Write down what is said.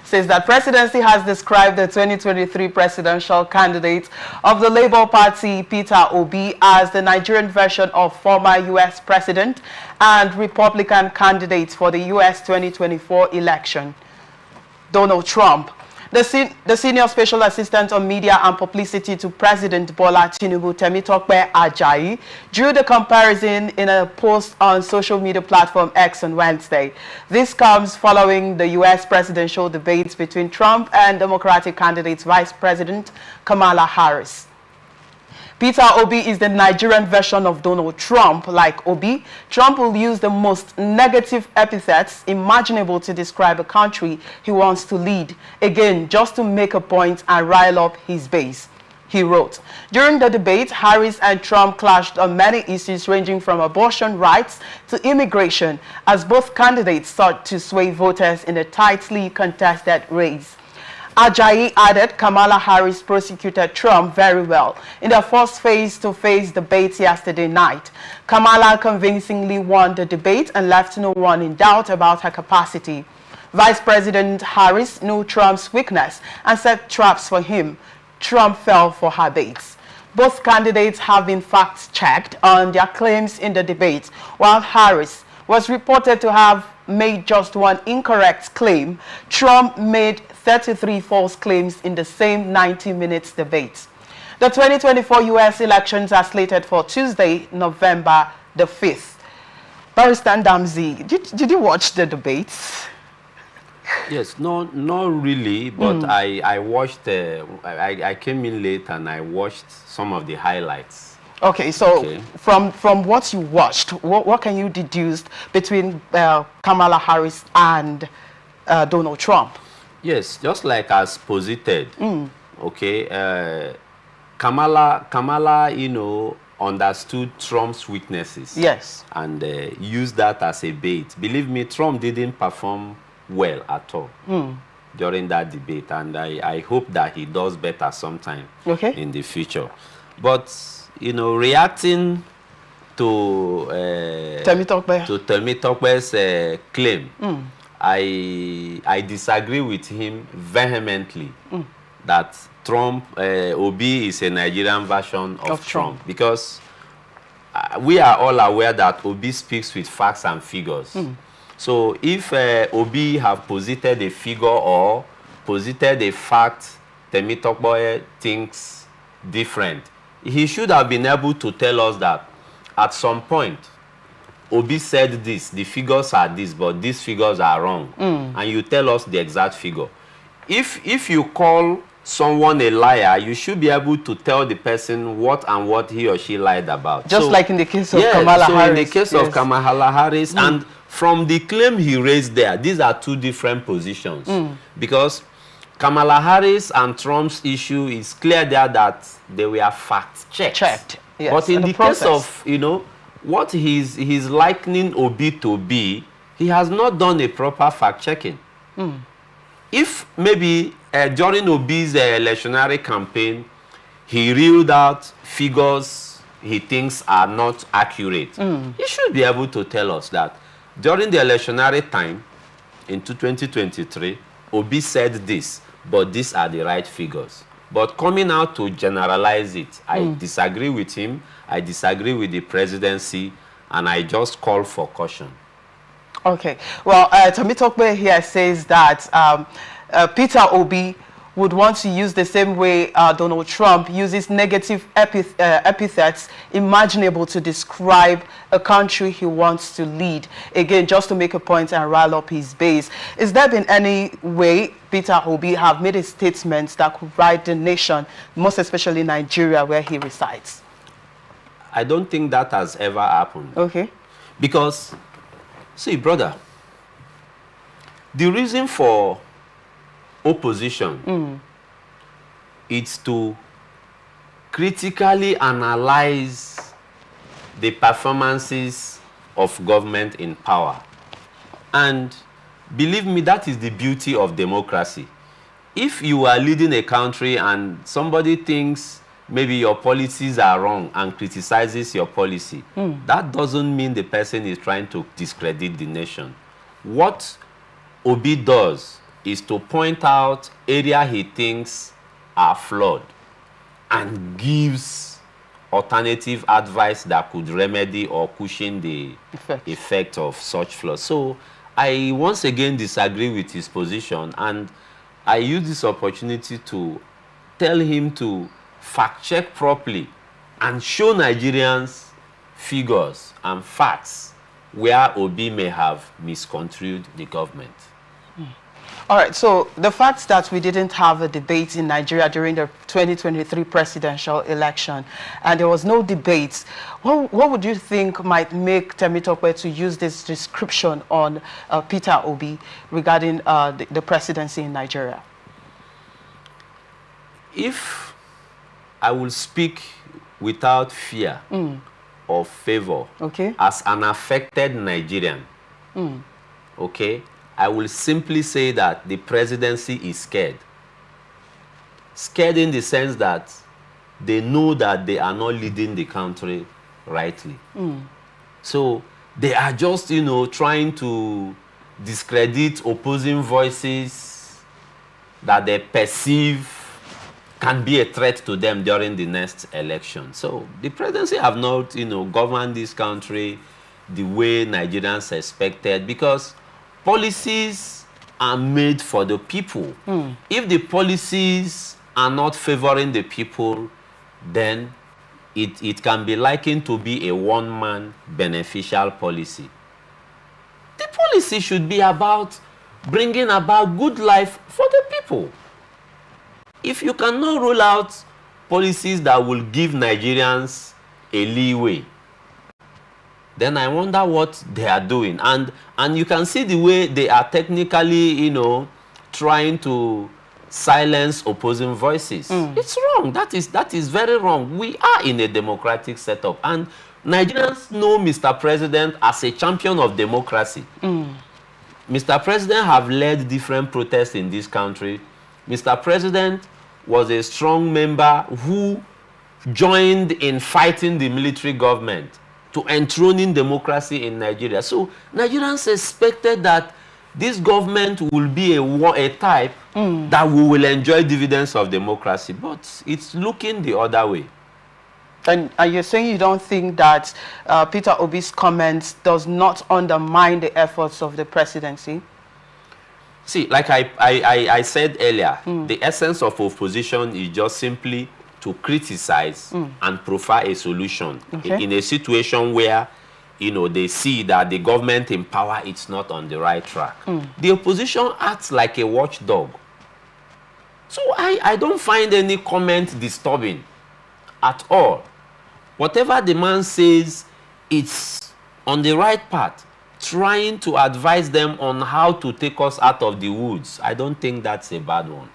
says that Presidency has described the 2023 presidential candidate of the Labour Party, Peter Obi, as the Nigerian version of former U.S. President and Republican candidate for the U.S. 2024 election, Donald Trump. The senior special assistant on media and publicity to President Bola Tinubu, Temitope Ajayi, drew the comparison in a post on social media platform X on Wednesday. This comes following the U.S. presidential debates between Trump and Democratic candidate Vice President Kamala Harris. Peter Obi is the Nigerian version of Donald Trump. Like Obi, Trump will use the most negative epithets imaginable to describe a country he wants to lead, again, just to make a point and rile up his base. He wrote, during the debate, Harris and Trump clashed on many issues ranging from abortion rights to immigration, as both candidates sought to sway voters in a tightly contested race. Ajayi added Kamala Harris prosecuted Trump very well in their first face-to-face debate yesterday night. Kamala convincingly won the debate and left no one in doubt about her capacity. Vice President Harris knew Trump's weakness and set traps for him. Trump fell for her baits. Both candidates have been fact-checked on their claims in the debate, while Harris was reported to have made just one incorrect claim. Trump made 33 false claims in the same 90 minutes debate. The 2024 U.S. elections are slated for Tuesday, November the 5th. Barrister Ndamzi, did you watch the debates? Yes, not really, but I watched, I came in late and I watched some of the highlights. Okay, so from what you watched, what can you deduce between Kamala Harris and Donald Trump? Yes, just like as posited, okay, Kamala, you know, understood Trump's weaknesses. Yes. And used that as a bait. Believe me, Trump didn't perform well at all during that debate, and I hope that he does better sometime in the future. But, you know, reacting to Temitope's claim, I disagree with him vehemently that Obi is a Nigerian version of Trump, because we are all aware that Obi speaks with facts and figures. So if Obi have posited a figure or posited a fact, Temitope thinks different, he should have been able to tell us that at some point Obi said this, the figures are this, but these figures are wrong. And you tell us the exact figure. If you call someone a liar, you should be able to tell the person what he or she lied about. Just like in the case of Kamala Harris. In the case of Kamala Harris, and from the claim he raised there, these are two different positions. Because Kamala Harris and Trump's issue is clear there that they were fact-checked. Yes, but in the case of, you know, what he's likening Obi to be, he has not done a proper fact-checking. If maybe during Obi's electionary campaign, he reeled out figures he thinks are not accurate, he should be able to tell us that during the electionary time in 2023, Obi said this, but these are the right figures. But coming out to generalize it, I disagree with him, I disagree with the presidency, and I just call for caution. Okay. Well, Temitope here says that Peter Obi would want to use the same way Donald Trump uses negative epithets imaginable to describe a country he wants to lead. Again, just to make a point and rile up his base. Is there been any way Peter Obi have made a statement that could rile the nation, most especially Nigeria, where he resides? I don't think that has ever happened. Okay. Because, see, brother, the reason for opposition is to critically analyze the performances of government in power. And believe me, that is the beauty of democracy. If you are leading a country and somebody thinks maybe your policies are wrong and criticizes your policy, that doesn't mean the person is trying to discredit the nation. What Obi does is to point out areas he thinks are flawed and gives alternative advice that could remedy or cushion the effect of such flaws. So I once again disagree with his position, and I use this opportunity to tell him to fact check properly and show Nigerians figures and facts where Obi may have misconstrued the government. All right, so the fact that we didn't have a debate in Nigeria during the 2023 presidential election, and there was no debate, what would you think might make Temitope to use this description on Peter Obi regarding the presidency in Nigeria? If I will speak without fear or favor, as an affected Nigerian, okay, I will simply say that the presidency is scared. Scared in the sense that they know that they are not leading the country rightly. So they are just, you know, trying to discredit opposing voices that they perceive can be a threat to them during the next election. So the presidency have not, you know, governed this country the way Nigerians expected, because policies are made for the people. If the policies are not favoring the people, then it can be likened to be a one-man beneficial policy. The policy should be about bringing about good life for the people. If you cannot roll out policies that will give Nigerians a leeway, then I wonder what they are doing. And you can see the way they are technically, you know, trying to silence opposing voices. It's wrong. That is very wrong. We are in a democratic setup, and Nigerians know Mr. President as a champion of democracy. Mr. President have led different protests in this country. Mr. President was a strong member who joined in fighting the military government to enthroning democracy in Nigeria. So Nigerians expected that this government will be a type that we will enjoy dividends of democracy, but it's looking the other way. And you're saying you don't think that Peter Obi's comments does not undermine the efforts of the presidency? See, like I said earlier, the essence of opposition is just simply to criticize and profile a solution in a situation where, you know, they see that the government in power is not on the right track. The opposition acts like a watchdog. So I don't find any comment disturbing at all. Whatever the man says, it's on the right path, trying to advise them on how to take us out of the woods. I don't think that's a bad one.